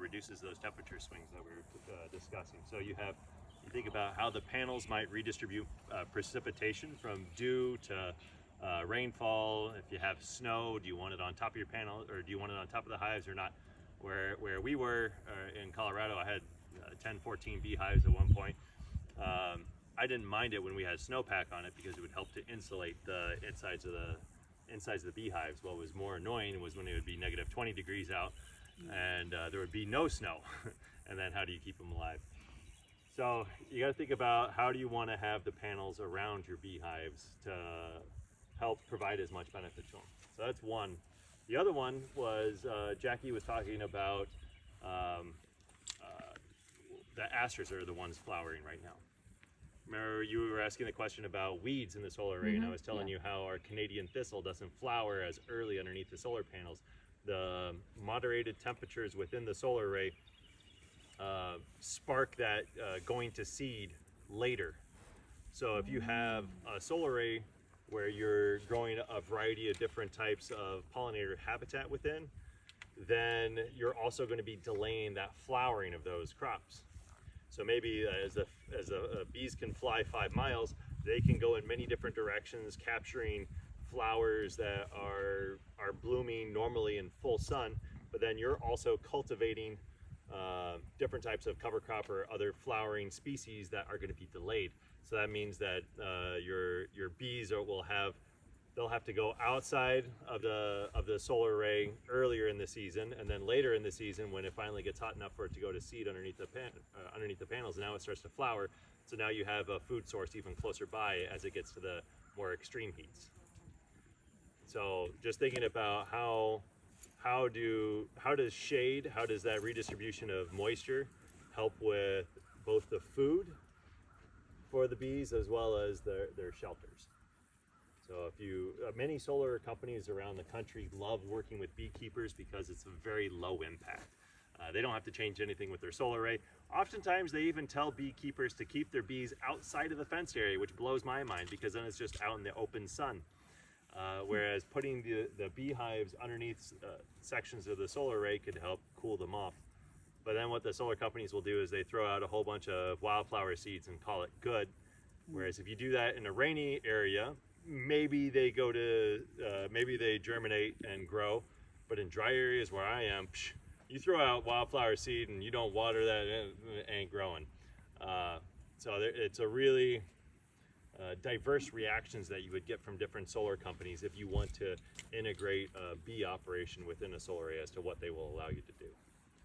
reduces those temperature swings that we were discussing. So you think about how the panels might redistribute precipitation from dew to rainfall. If you have snow, do you want it on top of your panel, or do you want it on top of the hives or not? Where we were in Colorado, I had 10, 14 beehives at one point. I didn't mind it when we had snowpack on it because it would help to insulate the insides of the beehives. What was more annoying was when it would be negative 20 degrees out and there would be no snow. And then how do you keep them alive? So you got to think about how do you want to have the panels around your beehives to help provide as much benefit to them. So that's one. The other one was Jackie was talking about the asters are the ones flowering right now. Remember, you were asking the question about weeds in the solar array, and I was telling you how our Canadian thistle doesn't flower as early underneath the solar panels. The moderated temperatures within the solar array spark that going to seed later. So if you have a solar array where you're growing a variety of different types of pollinator habitat within, then you're also going to be delaying that flowering of those crops. So maybe as bees can fly 5 miles, they can go in many different directions, capturing flowers that are blooming normally in full sun, but then you're also cultivating different types of cover crop or other flowering species that are going to be delayed. So that means that your bees they'll have to go outside of the solar array earlier in the season, and then later in the season when it finally gets hot enough for it to go to seed underneath the panels, and now it starts to flower. So now you have a food source even closer by as it gets to the more extreme heats. So just thinking about how does shade, how does that redistribution of moisture help with both the food for the bees as well as their shelters. So many solar companies around the country love working with beekeepers because it's a very low impact. They don't have to change anything with their solar array. Oftentimes they even tell beekeepers to keep their bees outside of the fenced area, which blows my mind because then it's just out in the open sun. Whereas putting the beehives underneath sections of the solar array could help cool them off. But then what the solar companies will do is they throw out a whole bunch of wildflower seeds and call it good. Whereas if you do that in a rainy area, maybe they germinate and grow. But in dry areas where I am, you throw out wildflower seed and you don't water that, it ain't growing. So it's a really diverse reactions that you would get from different solar companies if you want to integrate a bee operation within a solar array as to what they will allow you to do.